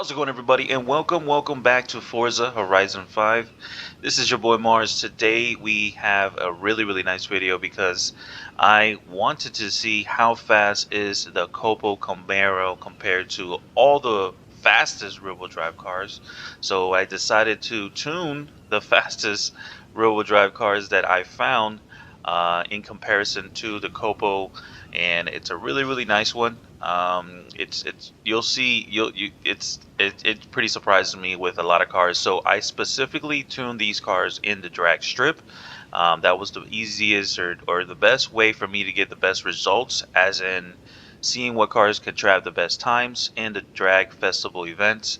How's it going, everybody, and welcome back to Forza Horizon 5. This is your boy Mars. Today we have a really nice video because I wanted to see how fast is the Copo Camaro compared to all the fastest rear-wheel drive cars. So I decided to tune the fastest rear-wheel drive cars that I found in comparison to the Copo, and it's a really nice one. It's you'll see it pretty surprises me with a lot of cars. So I specifically tuned these cars in the drag strip. That was the easiest or the best way for me to get the best results, as in seeing what cars could drive the best times in the drag festival events.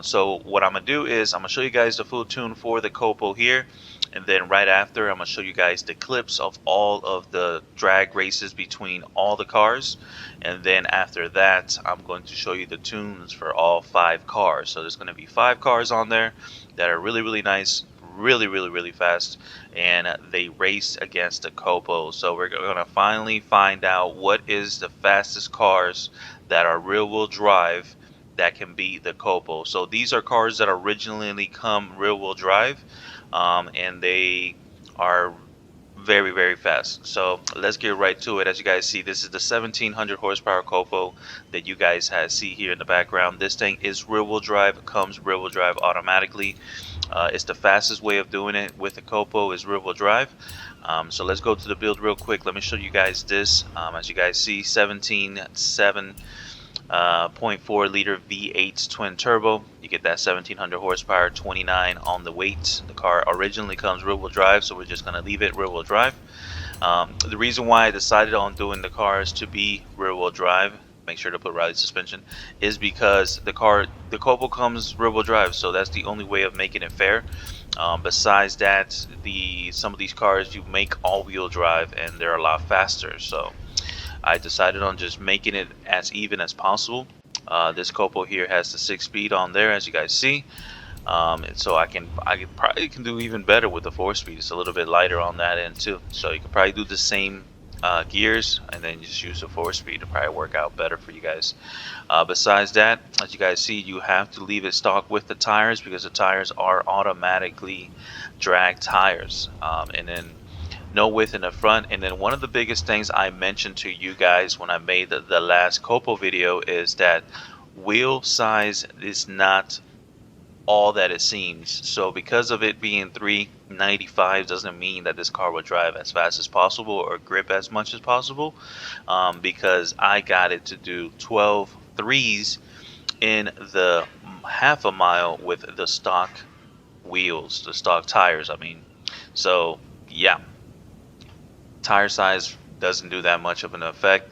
So what I'm gonna do is I'm gonna show you guys the full tune for the Copo here, and then right after I'm gonna show you guys the clips of all of the drag races between all the cars, and then after that I'm going to show you the tunes for all 5 cars. So there's going to be 5 cars on there that are really nice, really fast, and they race against the Copo. So we're going to finally find out what is the fastest cars that are rear-wheel drive that can beat the Copo. So these are cars that originally come rear-wheel drive, and they are very fast. So let's get right to it. As you guys see, this is the 1700 horsepower Copo that you guys see here in the background. This thing is rear-wheel drive. It comes rear-wheel drive automatically. It's the fastest way of doing it with the Copo is rear-wheel drive. So let's go to the build real quick. Let me show you guys this. As you guys see, 17.7 0.4 liter V8 twin turbo. You get that 1700 horsepower, 29 on the weight. The car originally comes rear-wheel drive, so we're just going to leave it rear-wheel drive. The reason why I decided on doing the cars to be rear-wheel drive, make sure to put rally suspension, is because the Copo comes rear-wheel drive, so that's the only way of making it fair. Besides that, some of these cars you make all-wheel drive and they're a lot faster, so I decided on just making it as even as possible. This Copo here has the 6-speed on there, as you guys see, and so I probably can do even better with the 4-speed. It's a little bit lighter on that end too, so you can probably do the same gears and then just use the 4-speed to probably work out better for you guys. Besides that, as you guys see, you have to leave it stock with the tires because the tires are automatically drag tires, and then no width in the front. And then one of the biggest things I mentioned to you guys when I made the last Copo video is that wheel size is not all that it seems. So because of it being 395 doesn't mean that this car will drive as fast as possible or grip as much as possible, because I got it to do 12 threes in the half a mile with the stock wheels, the stock tires, I mean. So yeah, tire size doesn't do that much of an effect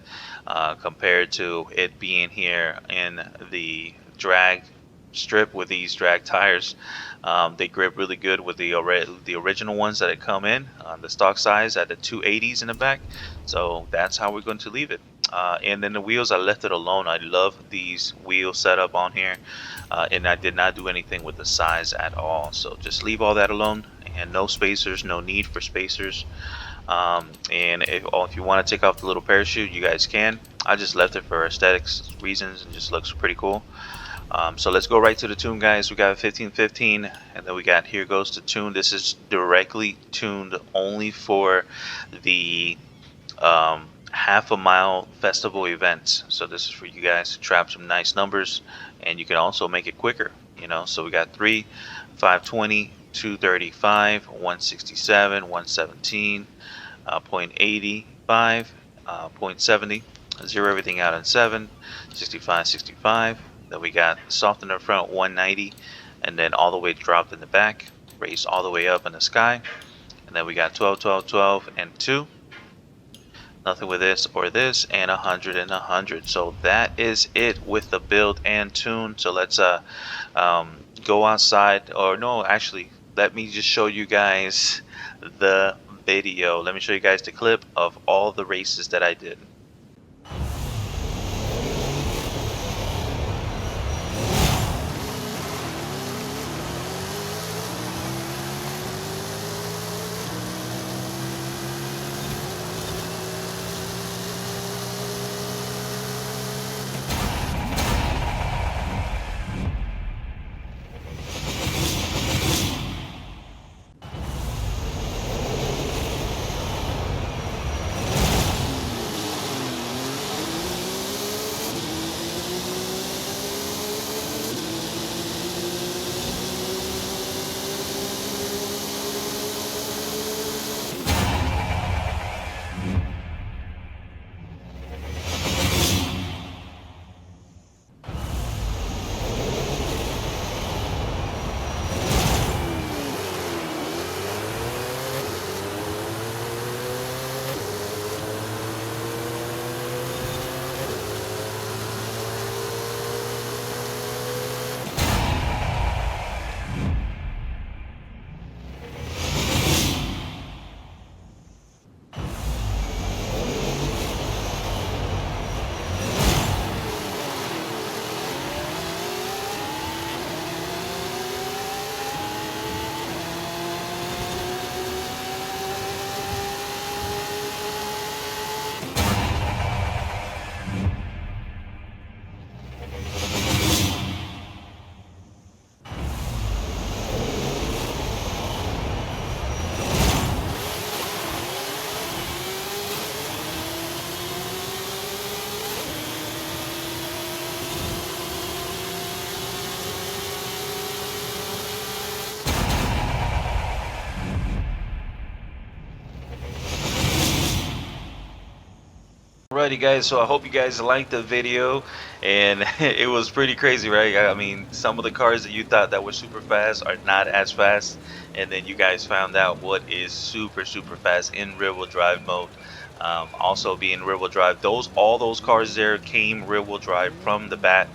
compared to it being here in the drag strip with these drag tires. They grip really good with the original ones that it come in the stock size at the 280s in the back. So that's how we're going to leave it. And then the wheels, I left it alone. I love these wheel setup on here, and I did not do anything with the size at all. So just leave all that alone, and no spacers, no need for spacers. And if you want to take off the little parachute, you guys can. I just left it for aesthetics reasons and just looks pretty cool. So let's go right to the tune, guys. We got 1515, and then we got Here Goes the Tune. This is directly tuned only for the half a mile festival event. So this is for you guys to trap some nice numbers, and you can also make it quicker, you know. So we got 3, 520, 235, 167, 117, 0.85, 0.70, zero everything out on 7, 65, 65. Then we got soft in the front, 190, and then all the way dropped in the back, raised all the way up in the sky. And then we got 12, 12, 12, and 2. Nothing with this or this, and 100 and 100. So that is it with the build and tune. So let's go outside, or no, actually, let me just show you guys the video. Let me show you guys the clip of all the races that I did. Alrighty guys, so I hope you guys liked the video, and it was pretty crazy, right? I mean, some of the cars that you thought that were super fast are not as fast, and then you guys found out what is super fast in rear-wheel drive mode. Also being rear-wheel drive, all those cars there came rear-wheel drive from the bat.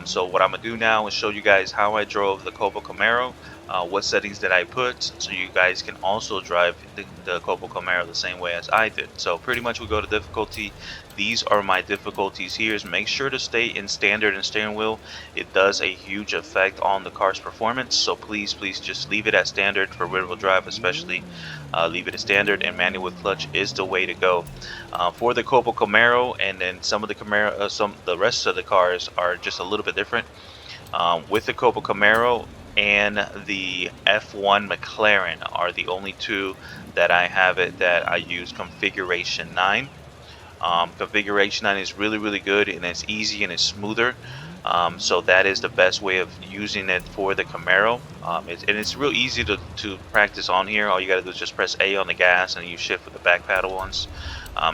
So what I'm gonna do now is show you guys how I drove the Copa Camaro, what settings that I put, so you guys can also drive the Copo Camaro the same way as I did. So pretty much we go to difficulty. These are my difficulties here. Make sure to stay in standard and steering wheel. It does a huge effect on the car's performance, so please just leave it at standard for rear wheel drive, especially. Leave it at standard, and manual with clutch is the way to go. For the Copo Camaro, and then some of the the rest of the cars are just a little bit different. With the Copa Camaro and the F1 McLaren are the only two that I have it that I use configuration 9. Configuration 9 is really good, and it's easy and it's smoother. So that is the best way of using it for the Camaro. It's real easy to practice on here. All you gotta do is just press A on the gas and you shift with the back paddle once.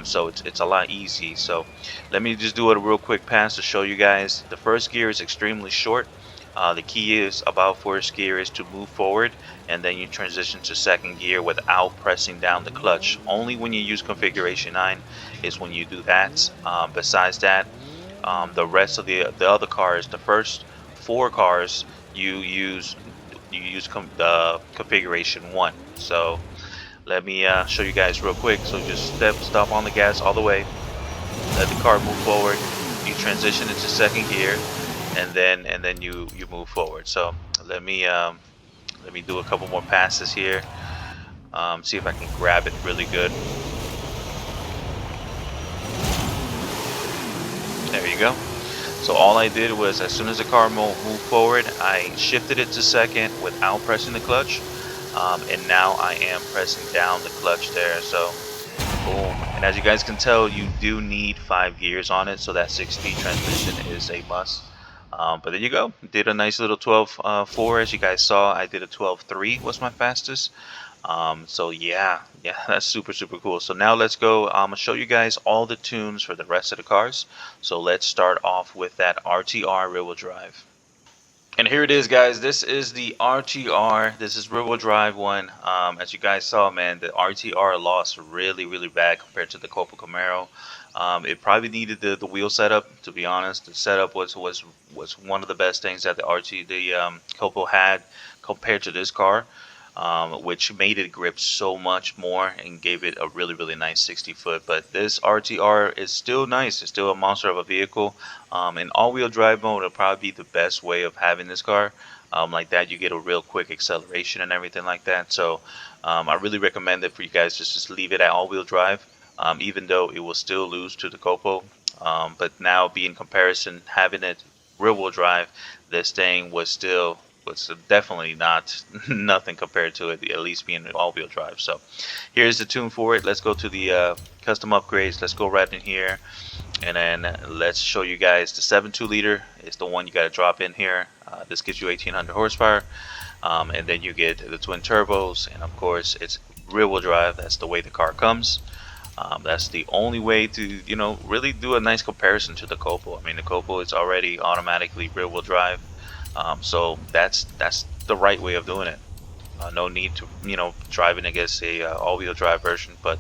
So it's a lot easy. So let me just do a real quick pass to show you guys. The first gear is extremely short. The key is about first gear is to move forward, and then you transition to second gear without pressing down the clutch. Only when you use configuration 9 is when you do that. Besides that, the rest of the other cars, the first 4 cars, you use configuration 1. So let me show you guys real quick. So just stop on the gas all the way, let the car move forward, you transition into second gear, and then you move forward. So let me do a couple more passes here. See if I can grab it really good. There you go. So all I did was, as soon as the car moved forward, I shifted it to second without pressing the clutch, and now I am pressing down the clutch there. So boom. And as you guys can tell, you do need 5 gears on it, so that 6-speed transmission is a must. But there you go. Did a nice little 12.4. As you guys saw, I did a 12.3 was my fastest. So yeah, that's super cool. So now let's go. I'm gonna show you guys all the tunes for the rest of the cars. So let's start off with that RTR rear wheel drive. And here it is, guys. This is the RTR. This is rear wheel drive one. As you guys saw, man, the RTR lost really bad compared to the Copa Camaro. It probably needed the wheel setup. To be honest, the setup was one of the best things that the Copo had compared to this car, which made it grip so much more and gave it a really nice 60-foot. But this RTR is still nice. It's still a monster of a vehicle. In all-wheel drive mode, it'll probably be the best way of having this car. Like that, you get a real quick acceleration and everything like that. So I really recommend it for you guys just leave it at all-wheel drive. Even though it will still lose to the Copo, but now in comparison, having it rear-wheel drive, this thing was definitely not nothing compared to it, at least being all-wheel drive. So here's the tune for it. Let's go to the custom upgrades. Let's go right in here, and then let's show you guys the 7.2 liter is the one you got to drop in here. This gives you 1800 horsepower, and then you get the twin turbos, and of course it's rear-wheel drive. That's the way the car comes. That's the only way to, really do a nice comparison to the Copo. I mean, the Copo is already automatically rear-wheel drive, so that's the right way of doing it. No need to, driving against a all-wheel drive version. But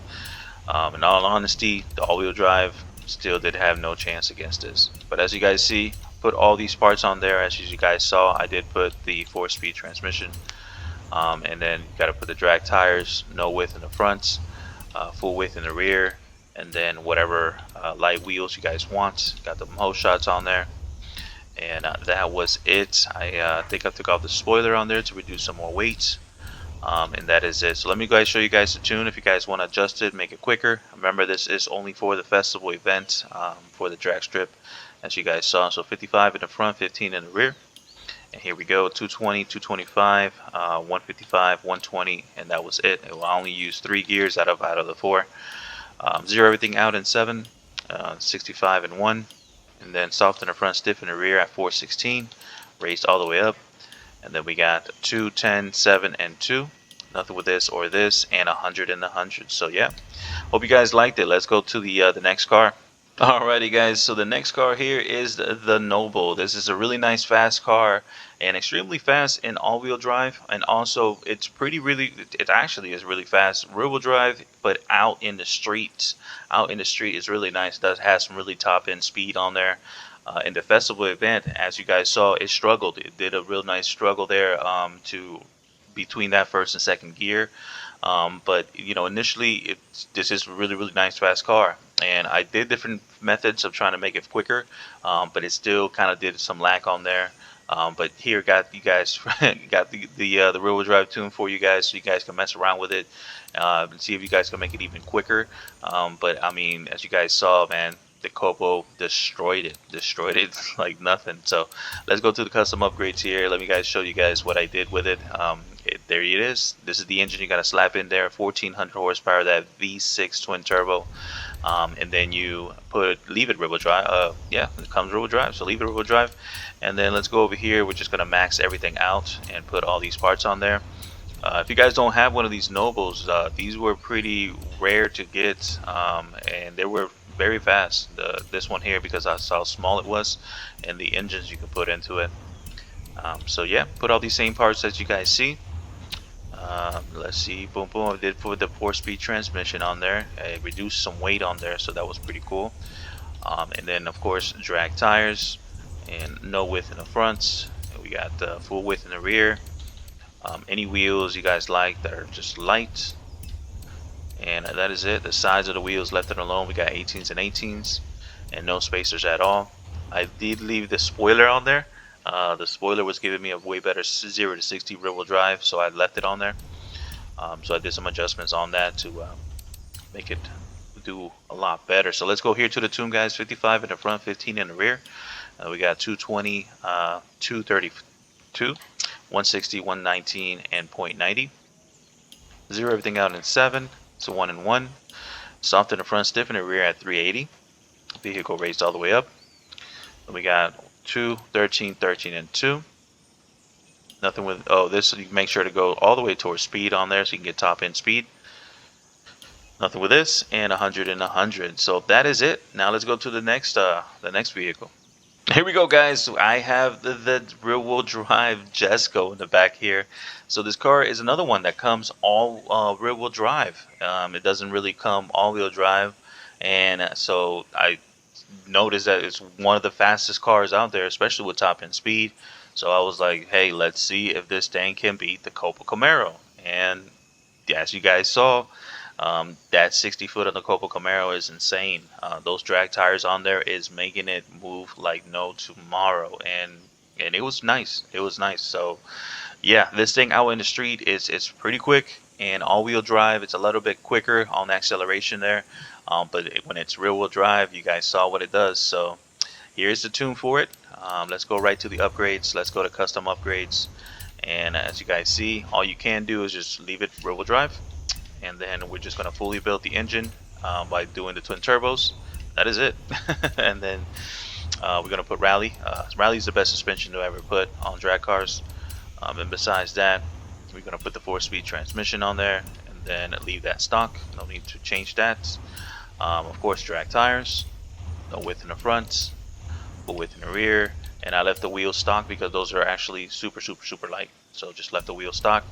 in all honesty, the all-wheel drive still did have no chance against this. But as you guys see, put all these parts on there. As you guys saw, I did put the 4-speed transmission, and then you got to put the drag tires, no width in the fronts. Full width in the rear, and then whatever light wheels you guys want. Got the hose shots on there, and that was it. I think I took off the spoiler on there to reduce some more weight, and that is it. So let me show you guys the tune. If you guys want to adjust it, make it quicker. Remember, this is only for the festival event, for the drag strip, as you guys saw. So 55 in the front, 15 in the rear. And here we go, 220, 225, 155, 120, and that was it. It will only use 3 gears out of the 4. Zero everything out in 7, 65 in 1, and then soft in the front, stiff in the rear at 416, raised all the way up. And then we got 2, 10, 7, and 2. Nothing with this or this, and 100 in the 100. So yeah, hope you guys liked it. Let's go to the next car. Alrighty, guys. So the next car here is the Noble. This is a really nice, fast car, and extremely fast in all-wheel drive. And also, it's it actually is really fast rear-wheel drive, but out in the streets, out in the street is really nice. It does have some really top-end speed on there. In the festival event, as you guys saw, it struggled. It did a real nice struggle there to between that first and second gear. But initially, this is a really nice fast car, and I did different methods of trying to make it quicker, but it still kind of did some lag on there. But here, got you guys got the rear wheel drive tune for you guys, so you guys can mess around with it and see if you guys can make it even quicker. But I mean, as you guys saw, man, the Copo destroyed it like nothing. So let's go to the custom upgrades here. Let me guys show you guys what I did with it. There it is. This is the engine you got to slap in there. 1400 horsepower, that V6 twin turbo. And then you leave it rear wheel drive. Yeah, it comes rear wheel drive, so leave it rear wheel drive. And then let's go over here. We're just gonna max everything out and put all these parts on there. If you guys don't have one of these Nobles, these were pretty rare to get, and they were very fast. This one here, because I saw how small it was, and the engines you can put into it. So yeah, put all these same parts that you guys see. Let's see, boom boom, I did put the 4-speed transmission on there. I reduced some weight on there, so that was pretty cool. And then of course drag tires, and no width in the front. We got the full width in the rear. Any wheels you guys like that are just light, and that is it. The size of the wheels left it alone. We got 18s and 18s, and no spacers at all. I did leave the spoiler on there. The spoiler was giving me a way better 0 to 60 rear wheel drive, so I left it on there. So I did some adjustments on that to make it do a lot better. So let's go here to the tune, guys. 55 in the front, 15 in the rear. We got 220, 232, 160, 119, and 0.90. Zero everything out in 7. So 1 and 1. Soft in the front, stiff in the rear at 380. Vehicle raised all the way up. And we got 2, 13, 13, and 2. Nothing with, this, you make sure to go all the way towards speed on there so you can get top end speed. Nothing with this, and 100 and 100. So that is it. Now let's go to the next vehicle. Here we go, guys. I have the rear wheel drive Jesko in the back here. So this car is another one that comes all rear wheel drive. It doesn't really come all wheel drive, and so I noticed that it's one of the fastest cars out there, especially with top end speed. So I was like, hey, let's see if this thing can beat the Copa Camaro. And as you guys saw, that 60 foot on the Copa Camaro is insane. Those drag tires on there is making it move like no tomorrow, and it was nice. It was nice. So yeah, this thing out in the street is pretty quick, and all-wheel drive, it's a little bit quicker on the acceleration there. But when it's rear-wheel drive, you guys saw what it does. So here's the tune for it. Let's go right to the upgrades. Let's go to custom upgrades. And as you guys see, all you can do is just leave it rear-wheel drive. And then we're just going to fully build the engine by doing the twin turbos. That is it. And then we're going to put Rally. Rally is the best suspension to ever put on drag cars. And besides that, we're going to put the 4-speed transmission on there, and then leave that stock. No need to change that. Of course, drag tires. No width in the front, full width in the rear. And I left the wheels stock because those are actually super light. So just left the wheel stock,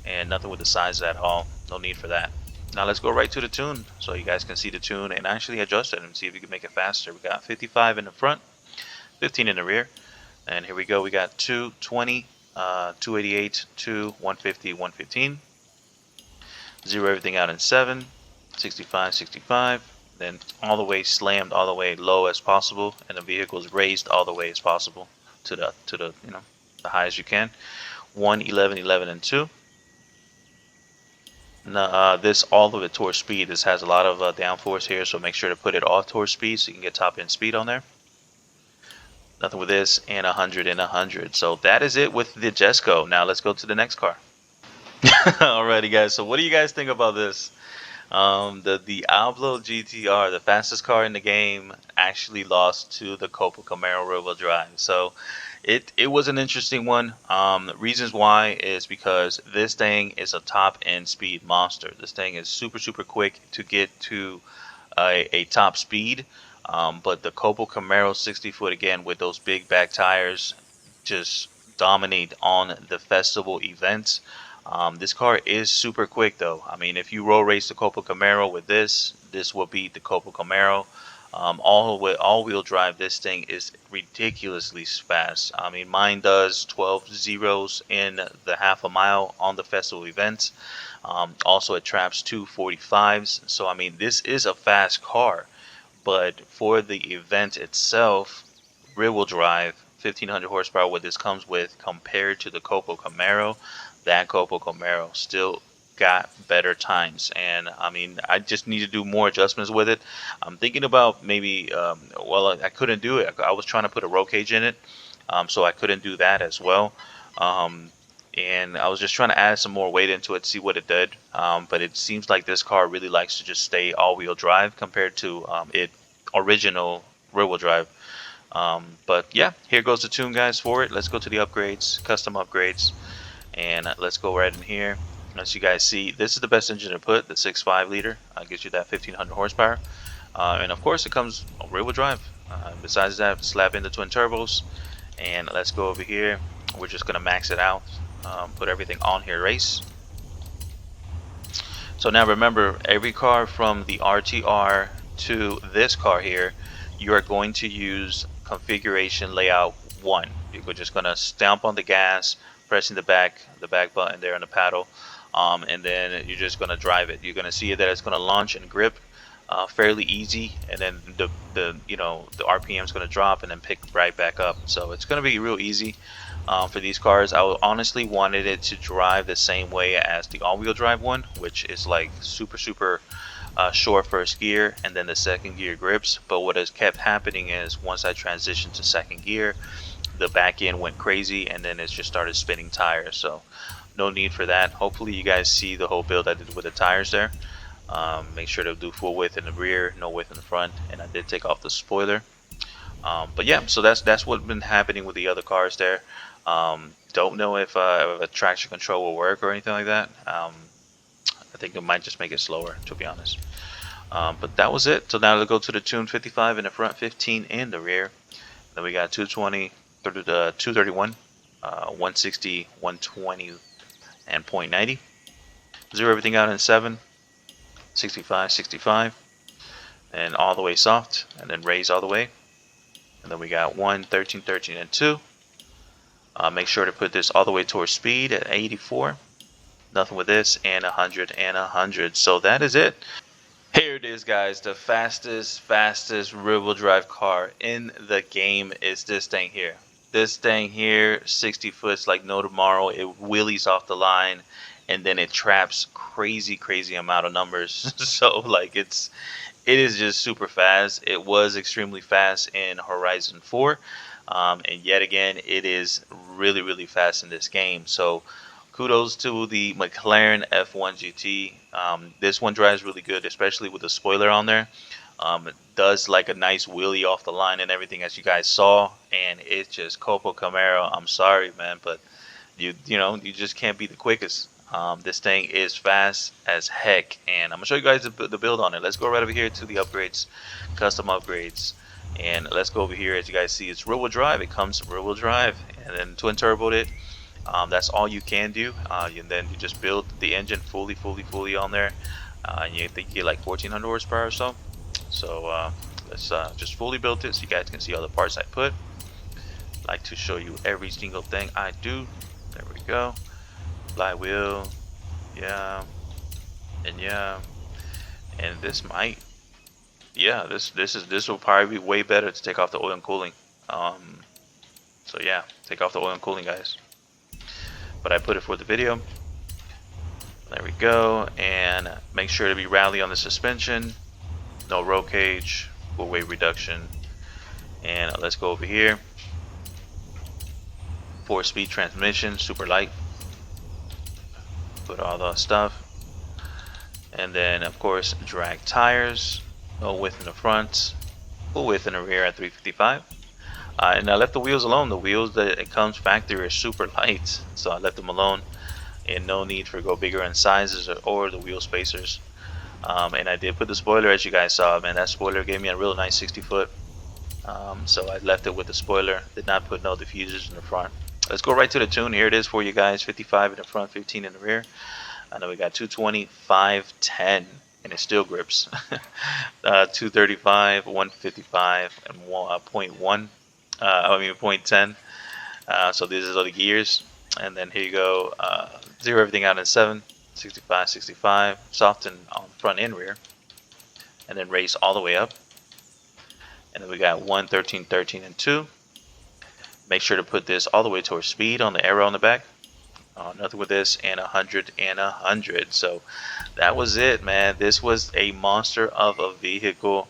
and nothing with the size at all. No need for that. Now let's go right to the tune so you guys can see the tune and actually adjust it and see if you can make it faster. We got 55 in the front, 15 in the rear, and here we go. We got 220, 288, 2, 150, 115. Zero everything out in 7, 65, 65. Then all the way slammed all the way low as possible, and the vehicle is raised all the way as possible to the the high as you can. 1, 11, 11, and 2. Now, this all of it towards speed. This has a lot of downforce here, so make sure to put it all towards speed so you can get top end speed on there. Nothing with this, and 100 and 100. So that is it with the Jesko. Now let's go to the next car. Alrighty, guys. So what do you guys think about this? The Diablo GTR, the fastest car in the game, actually lost to the Copa Camaro rear-wheel drive. So it was an interesting one. Reasons why is because this thing is a top-end speed monster. This thing is super quick to get to a top speed. But the Copo Camaro 60 foot, again with those big back tires, just dominate on the festival events. This car is super quick though. I mean, if you road race the Copa Camaro with this will beat the Copa Camaro. All-wheel drive, this thing is ridiculously fast. I mean, mine does 12 zeros in the half a mile on the festival events. Also, it traps 245s. So, I mean, this is a fast car. But for the event itself, rear-wheel drive, 1500 horsepower, what this comes with compared to the Copo Camaro, that Copo Camaro still got better times. And I mean, I just need to do more adjustments with it. I'm thinking about maybe, well, I couldn't do it. I was trying to put a roll cage in it, so I couldn't do that as well. Um, and I was just trying to add some more weight into it, see what it did. But it seems like this car really likes to just stay all-wheel drive compared to it original rear-wheel drive. But yeah, here goes the tune, guys, for it. Let's go to the upgrades, custom upgrades, and let's go right in here. As you guys see, this is the best engine to put, the 6.5 liter. Gives you that 1500 horsepower. And of course, it comes rear-wheel drive. Besides that, slap in the twin turbos. And let's go over here. We're just going to max it out. Put everything on here, race. So now remember, every car from the RTR to this car here, you are going to use configuration layout 1. You're just going to stamp on the gas, pressing the back button there on the paddle, and then you're just going to drive it. You're going to see that it's going to launch and grip fairly easy, and then the RPM is going to drop and then pick right back up. So it's going to be real easy for these cars. I honestly wanted it to drive the same way as the all-wheel drive one, which is like super short first gear and then the second gear grips. But what has kept happening is once I transitioned to second gear, the back end went crazy and then it just started spinning tires. So no need for that. Hopefully you guys see the whole build I did with the tires there. Make sure to do full width in the rear, no width in the front, and I did take off the spoiler. But yeah, so that's what's been happening with the other cars there. Don't know if a traction control will work or anything like that. I think it might just make it slower, to be honest. But that was it. So now let's go to the tune 55 in the front, 15 in the rear. Then we got 220, 231, 160, 120, and 0.90. Zero everything out in 7, 65, 65, and all the way soft, and then raise all the way. And then we got 1, 13, 13, and 2. Make sure to put this all the way towards speed at 84. Nothing with this, and 100 and 100. So that is it. Here it is, guys. The fastest rear-wheel drive car in the game is this thing here. This thing here, 60 foot, like no tomorrow. It wheelies off the line, and then it traps crazy amount of numbers. So like it is just super fast. It was extremely fast in Horizon 4, and yet again it is really fast in this game. So kudos to the McLaren F1 GT. This one drives really good, especially with the spoiler on there. It does like a nice wheelie off the line and everything, as you guys saw, and it's just Copo Camaro. I'm sorry, man, but you just can't be the quickest. This thing is fast as heck, and I'm gonna show you guys the build on it. Let's go right over here to the upgrades, custom upgrades, and let's go over here. As you guys see, it's rear-wheel drive. It comes rear-wheel drive, and then twin turboed it. That's all you can do, and then you just build the engine fully on there, and you think you get like 1400 horsepower or so. So let's just fully build it so you guys can see all the parts I put. Like to show you every single thing I do. There we go. Flywheel, yeah, and this might, yeah, this will probably be way better to take off the oil and cooling. So yeah, take off the oil and cooling, guys. But I put it for the video. There we go, and make sure to be rally on the suspension. No roll cage, full weight reduction, and let's go over here. 4-speed transmission, super light. Put all the stuff, and then of course drag tires, no width in the front, full width in the rear at 355. And I left the wheels alone. The wheels that it comes factory are super light, so I left them alone, and no need for go bigger in sizes or the wheel spacers. And I did put the spoiler, as you guys saw, man. That spoiler gave me a real nice 60 foot. So I left it with the spoiler. Did not put no diffusers in the front. Let's go right to the tune. Here it is for you guys. 55 in the front, 15 in the rear. I know we got 220, 510, and it still grips. 235, 155, and point 1. Point 10. So these are the gears. And then here you go. Zero everything out in 7, 65, 65. Soften on front and rear. And then race all the way up. And then we got 1, 13, 13, and 2. Make sure to put this all the way towards speed on the arrow on the back. Nothing with this, and 100 and 100. So that was it, man. This was a monster of a vehicle.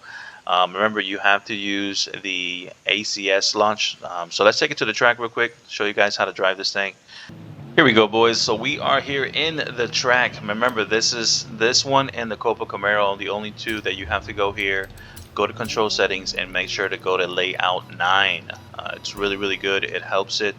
Remember, you have to use the ACS launch. So let's take it to the track real quick, show you guys how to drive this thing. Here we go, boys. So we are here in the track. Remember, this one and the Copa Camaro, the only two that you have to go here. Go to control settings and make sure to go to layout 9. It's really, really good. It helps it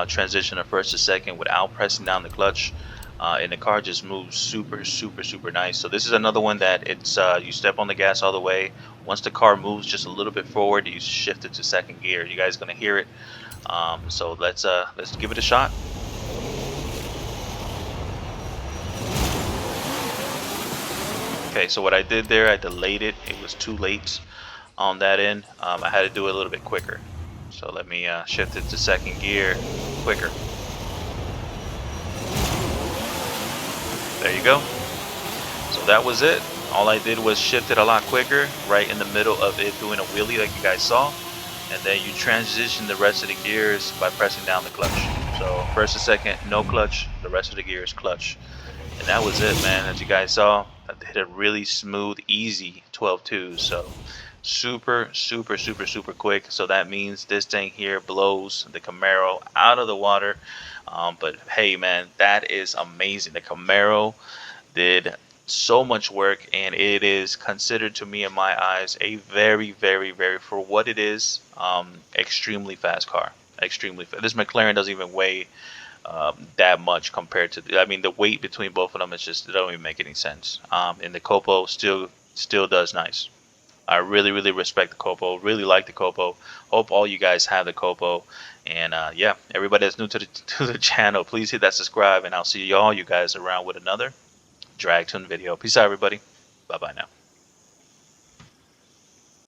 transition from first to second without pressing down the clutch. And the car just moves super, super, super nice. So this is another one that it's you step on the gas all the way. Once the car moves just a little bit forward, you shift it to second gear. You guys gonna hear it. So let's give it a shot. Okay, so what I did there, I delayed it. It was too late on that end. I had to do it a little bit quicker. So let me shift it to second gear quicker. There you go. So that was it. All I did was shift it a lot quicker, right in the middle of it doing a wheelie like you guys saw. And then you transition the rest of the gears by pressing down the clutch. So first and second, no clutch. The rest of the gears clutch. And that was it, man. As you guys saw, I did a really smooth, easy 12.2. So super, super, super, super quick. So that means this thing here blows the Camaro out of the water. But hey, man, that is amazing. The Camaro did so much work, and it is considered to me, in my eyes, a very, very, very, for what it is, extremely fast car. Extremely fast. This McLaren doesn't even weigh that much compared to, I mean, the weight between both of them is just, it don't even make any sense. And the Copo still does nice. I really, really respect the Copo. Really like the Copo. Hope all you guys have the Copo. And yeah, everybody that's new to the channel, please hit that subscribe, and I'll see all you guys around with another drag tune video. Peace out, everybody. Bye bye now.